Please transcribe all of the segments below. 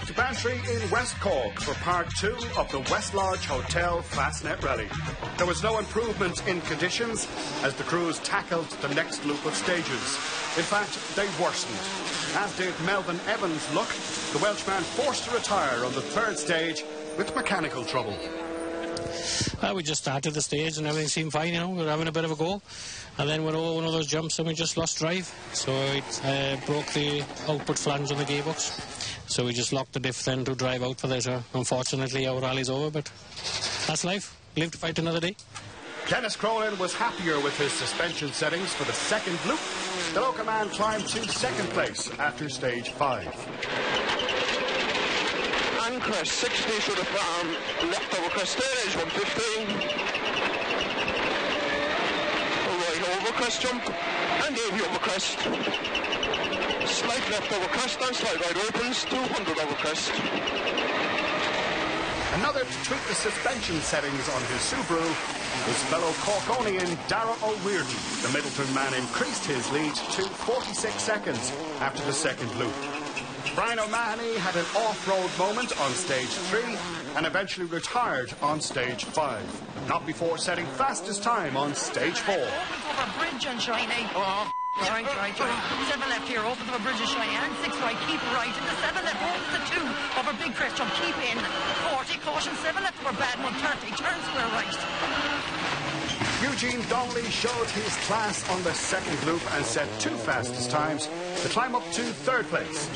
back to Bantry in West Cork for part 2 of the West Lodge Hotel Fastnet Rally. There was no improvement in conditions as the crews tackled the next loop of stages. In fact, they worsened. As did Melvin Evans' luck, the Welshman forced to retire on the third stage with mechanical trouble. We just started the stage and everything seemed fine, you know, we were having a bit of a go. And then went over one of those jumps and we just lost drive. So it broke the output flange on the gearbox. So we just locked the diff then to drive out for this. Unfortunately, our rally's over, but that's life. Live to fight another day. Dennis Cronin was happier with his suspension settings for the second loop. The local man climbed to second place after stage 5. And crest 60 through the farm, left over crest stage 115. Right over crest jump, and Davy over crest. Slight left over crest and slight right opens, 200 over crest. Another to tweak the suspension settings on his Subaru was fellow Corkonian Darragh O'Weirty. The Middleton man increased his lead to 46 seconds after the second loop. Brian O'Mahony had an off-road moment on stage 3 and eventually retired on stage 5. Not before setting fastest time on stage 4. Over bridge and shiny. Oh, right. 7 left here, opens over bridge and shiny, and 6 right, keep right. Into 7 left, opens the 2 over big crest jump, keep in. 40, caution, 7 left over bad one, 30, turn square right. Eugene Donnelly showed his class on the second loop and set 2 fastest times to climb up to third place.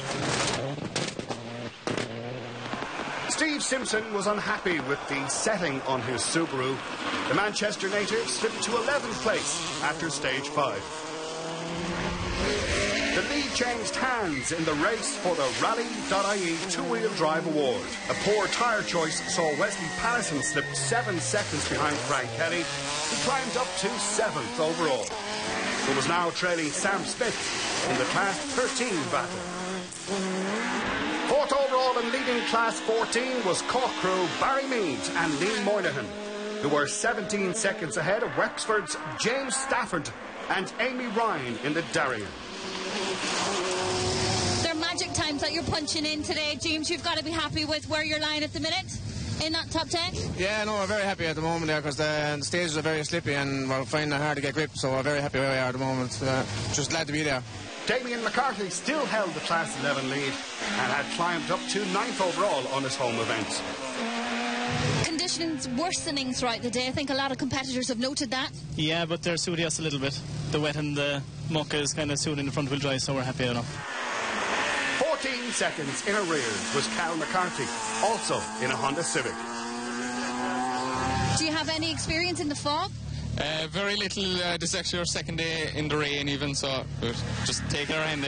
Steve Simpson was unhappy with the setting on his Subaru. The Manchester native slipped to 11th place after stage 5. The lead changed hands in the race for the Rally.ie two-wheel drive award. A poor tyre choice saw Wesley Pallison slip 7 seconds behind Frank Kelly, who climbed up to 7th overall. He was now trailing Sam Smith in the Class 13 battle. 4th overall and leading Class 14 was Cork crew Barry Mead and Liam Moynihan, who were 17 seconds ahead of Wexford's James Stafford and Amy Ryan in the Darien. They're magic times that you're punching in today, James. You've got to be happy with where you're lying at the minute in that top 10. Yeah, no, we're very happy at the moment there because the stages are very slippy and we're finding it hard to get grip, so we're very happy where we are at the moment. Just glad to be there. Damien McCarthy still held the Class 11 lead and had climbed up to 9th overall on his home event. Conditions worsening throughout the day. I think a lot of competitors have noted that. Yeah, but they're suiting us a little bit. The wet and the muck is kind of suiting the front wheel drive, so we're happy enough. 14 seconds in arrears was Cal McCarthy, also in a Honda Civic. Do you have any experience in the fog? Very little. This is actually our second day in the rain even, so we're just taking our hand.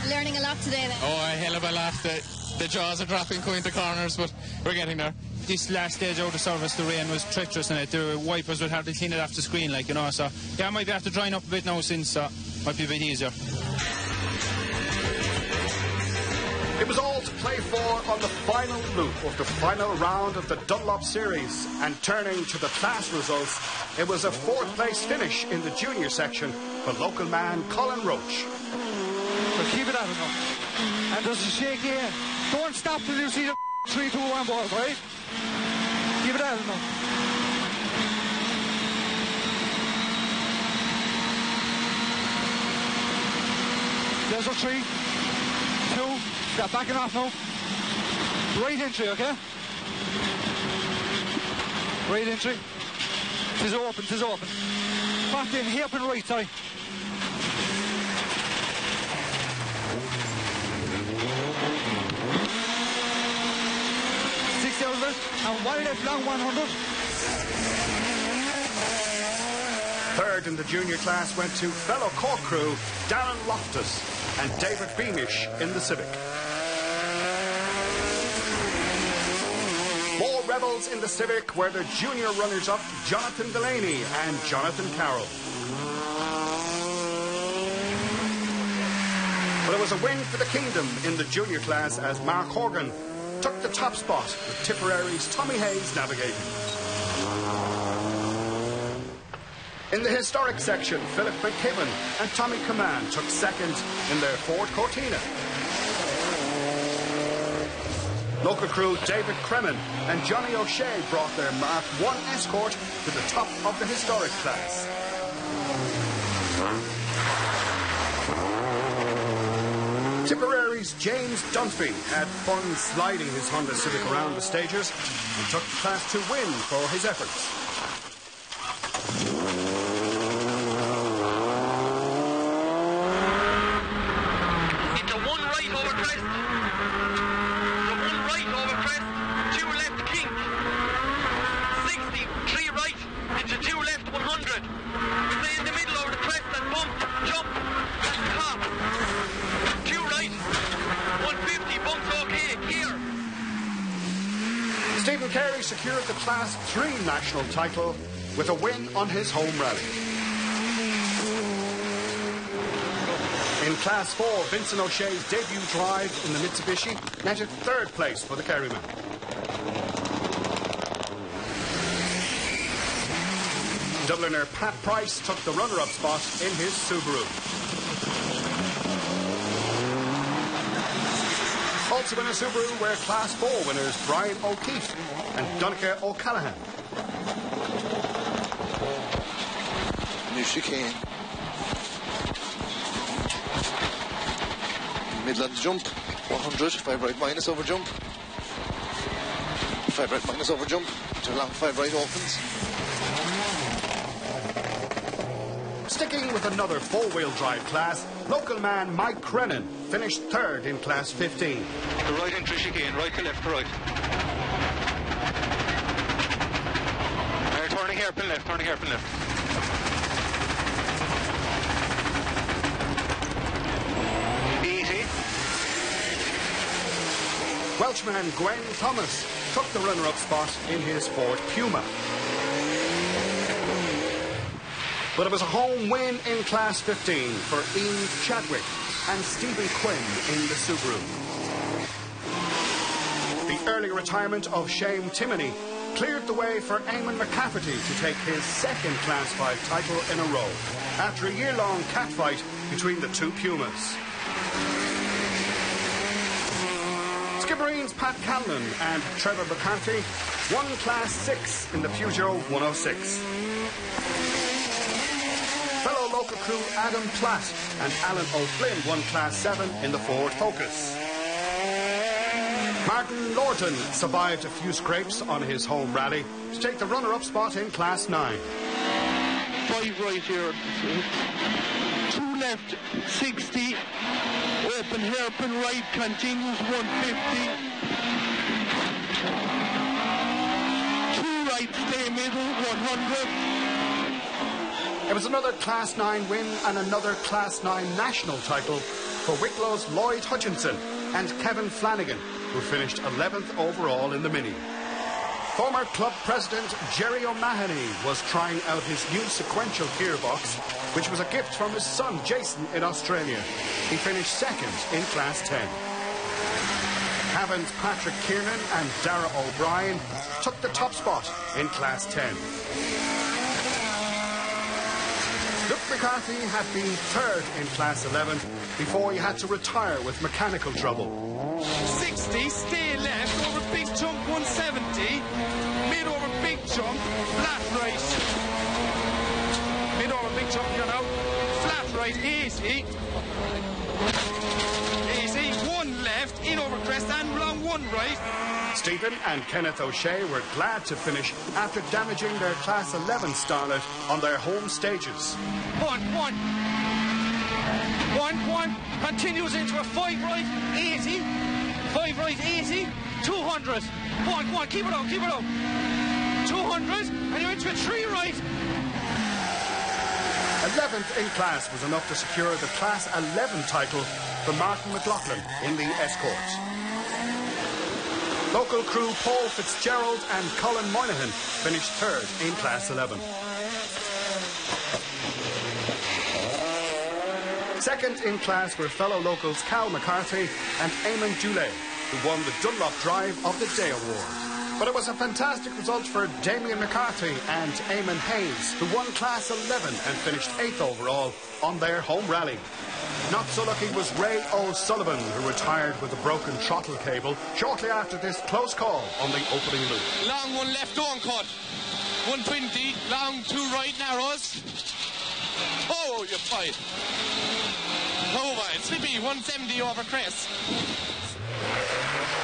Learning a lot today then? Oh, a hell of a lot. The jaws are dropping going to corners, but we're getting there. This last stage out of service, the rain was treacherous in it. The wipers would have to clean it off the screen, like, you know, so yeah, I might be after drying up a bit now since, might be a bit easier. It was all to play for on the final loop of the final round of the Dunlop Series, and turning to the class results, it was a 4th place finish in the junior section for local man Colin Roach. So keep it at it now. And there's a shake here. Don't stop till you see the 3, 2, 1 ball, right? Keep it at it now. There's a 3, 2, stop backing off now. Right entry, okay? Right entry. Tis open, tis open. Back in, here up and right, sorry. And 1 left long 100. 3rd in the junior class went to fellow Cork crew Darren Loftus and David Beamish in the Civic. More rebels in the Civic were the junior runners-up Jonathan Delaney and Jonathan Carroll. But it was a win for the Kingdom in the junior class as Mark Horgan took the top spot with Tipperary's Tommy Hayes navigating. In the historic section, Philip McKibben and Tommy Command took second in their Ford Cortina. Local crew David Cremin and Johnny O'Shea brought their Mark 1 Escort to the top of the historic class. Tipperary's James Dunphy had fun sliding his Honda Civic around the stages and took the Class 2 win for his efforts. Into one right over crest. The one right over crest. Two left kink. 60. Three right. Into two left 100. Stay in the middle over the crest and bump. Jump. And top. Two right. 150. Bumps okay. Here. Stephen Carey secured the Class 3 national title with a win on his home rally. In Class 4, Vincent O'Shea's debut drive in the Mitsubishi netted third place for the Kerryman. Dubliner Pat Price took the runner-up spot in his Subaru. Also in a Subaru were Class 4 winners Brian O'Keefe and Donncha O'Callaghan. New chicane. Middle of the jump, 100, 5 right minus over jump. 5 right minus over jump, to long 5 right opens. Sticking with another four-wheel drive class, local man Mike Crennan finished third in Class 15. The right entry chicane, right to left to right. Turning hairpin left, turning hairpin left. Easy. Welshman Gwen Thomas took the runner-up spot in his Ford Puma. But it was a home win in Class 15 for Ian Chadwick and Stephen Quinn in the Subaru. The early retirement of Shane Timoney cleared the way for Eamon McCafferty to take his second Class 5 title in a row after a year-long catfight between the two Pumas. Skibbereen's Pat Callan and Trevor McCarthy won Class 6 in the Peugeot 106. Fellow local crew Adam Platt and Alan O'Flynn won Class 7 in the Ford Focus. Martin Lorton survived a few scrapes on his home rally to take the runner-up spot in Class 9. 5 right here. 2 left, 60. Open hairpin right, continues 150. 2 right, stay middle, 100. It was another Class 9 win and another Class 9 national title for Wicklow's Lloyd Hutchinson and Kevin Flanagan, who finished 11th overall in the Mini. Former club president Jerry O'Mahony was trying out his new sequential gearbox, which was a gift from his son Jason in Australia. He finished second in Class 10. Cavan's Patrick Kiernan and Dara O'Brien took the top spot in Class 10. Luke McCarthy had been third in Class 11 before he had to retire with mechanical trouble. 60, stay left, over big jump 170, mid over big jump, flat right. Mid over big jump here now, flat right, easy. Easy, 1 left, in over crest and long 1 right. Stephen and Kenneth O'Shea were glad to finish after damaging their Class 11 starlet on their home stages. 1, continues into a 5 right, 80. 5 right, 80. 200. 1, keep it on. 200, and you're into a 3 right. 11th in class was enough to secure the Class 11 title for Martin McLaughlin in the Escort. Local crew Paul Fitzgerald and Colin Moynihan finished third in Class 11. Second in class were fellow locals Cal McCarthy and Eamon Dulé, who won the Dunlop Drive of the Day Award. But it was a fantastic result for Damien McCarthy and Eamon Hayes, who won Class 11 and finished 8th overall on their home rally. Not so lucky was Ray O'Sullivan, who retired with a broken throttle cable shortly after this close call on the opening loop. Long one left, don't cut. 120, long 2 right narrows. Oh, you're fine. Oh my, slippy, 170 over crest.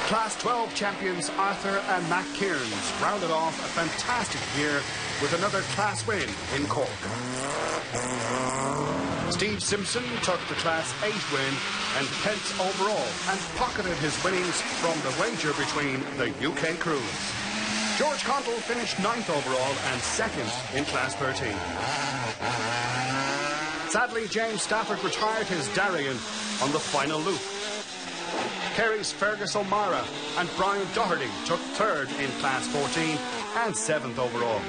Class 12 champions Arthur and Matt Kearns rounded off a fantastic year with another class win in Cork. Steve Simpson took the Class 8 win and 10th overall and pocketed his winnings from the wager between the UK crews. George Condell finished 9th overall and 2nd in Class 13. Sadly, James Stafford retired his Darien on the final loop. Kerry's Fergus O'Mara and Brian Doherty took 3rd in Class 14 and 7th overall.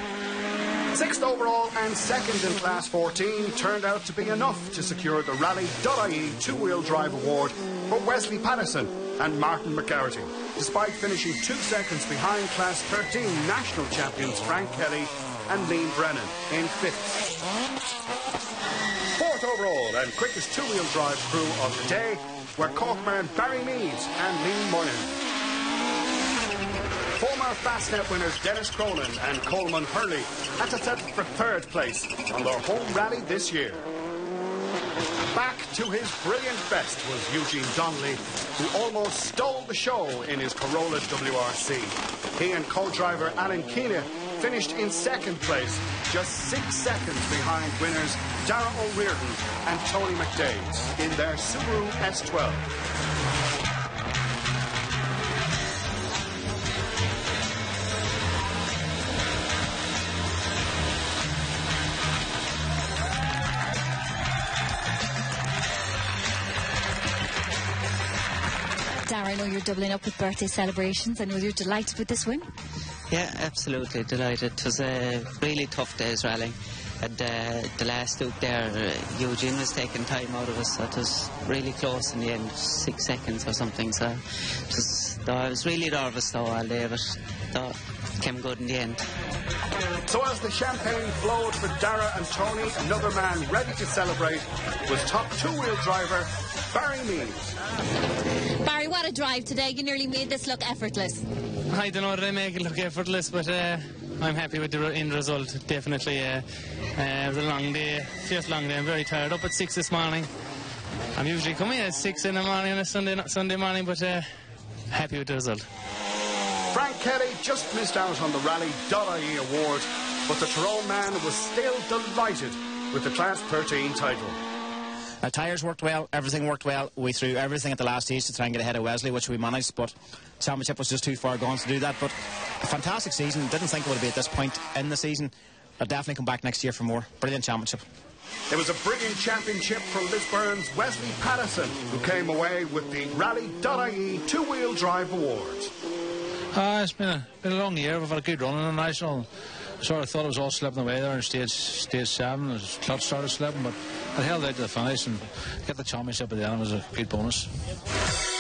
6th overall and 2nd in Class 14 turned out to be enough to secure the Rally.ie two-wheel drive award for Wesley Patterson and Martin McGarity, despite finishing 2 seconds behind Class 13 national champions Frank Kelly and Liam Brennan in 5th. 4th overall and quickest two-wheel drive crew of the day were Corkman Barry Meads and Liam Moynihan. Former Fastnet winners Dennis Cronin and Coleman Hurley had to settle for 3rd place on their home rally this year. Back to his brilliant best was Eugene Donnelly, who almost stole the show in his Corolla WRC. He and co-driver Alan Keena finished in 2nd place, just 6 seconds behind winners Darragh O'Riordan and Tony McDaid in their Subaru S12. Darragh, I know you're doubling up with birthday celebrations. I know you're delighted with this win. Yeah, absolutely delighted. It was a really tough day's rally. And the last loop there, Eugene was taking time out of us, so it was really close in the end, 6 seconds or something. So I was really nervous though all day, but it came good in the end. So as the champagne flowed for Darragh and Tony, another man ready to celebrate was top two-wheel driver Barry Meads. Barry, what a drive today. You nearly made this look effortless. I don't know that I make it look effortless, but I'm happy with the end result, definitely. It was a long day, fierce long day. I'm very tired. Up at 6 this morning. I'm usually coming at 6 in the morning on a Sunday morning, but happy with the result. Frank Kelly just missed out on the Rally.ie award, but the Tyrone man was still delighted with the Class 13 title. Our tyres worked well, everything worked well. We threw everything at the last stage to try and get ahead of Wesley, which we managed, but the championship was just too far gone to do that. But a fantastic season. Didn't think it would be at this point in the season. I'll definitely come back next year for more. Brilliant championship. It was a brilliant championship for Lisburn's Wesley Patterson, who came away with the Rally.ie two-wheel drive award. It's been a long year. We've had a good run in the national. Sort of thought it was all slipping away there in stage 7. The clutch started slipping, but I held out to the finish and get the championship at the end was a good bonus.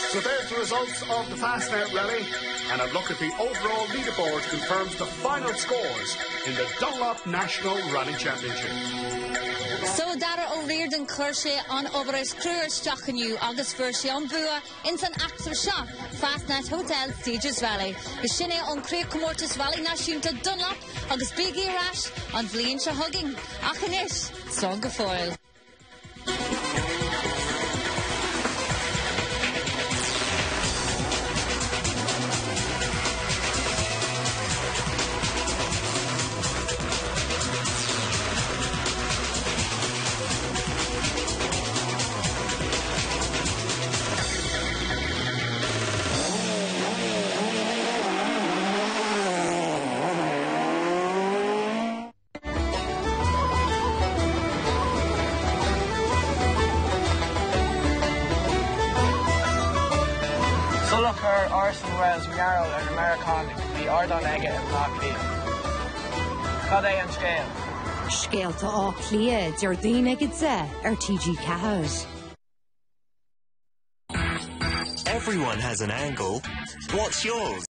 So there's the results of the Fastnet Rally, and a look at the overall leaderboard confirms the final scores in the Dunlop National Rally Championship. So Darragh O'Riordan Clerche on Oberes Cruer Stachenu August Versi on Bua Insan Axel Shop Fastnet Hotel Stages Valley the Shine on Craig Comortis Valley Nashunta Dunlop August Biggie Rash on Vliensha Hugging Achanish Songafoil. Sulachar, Orson Wells, Yarrow, and American, the Ordon Ega and Locklear. Cade and Scale. Scale to Locklear, Jardine Egidze, RTG Cahos. Everyone has an angle. What's yours?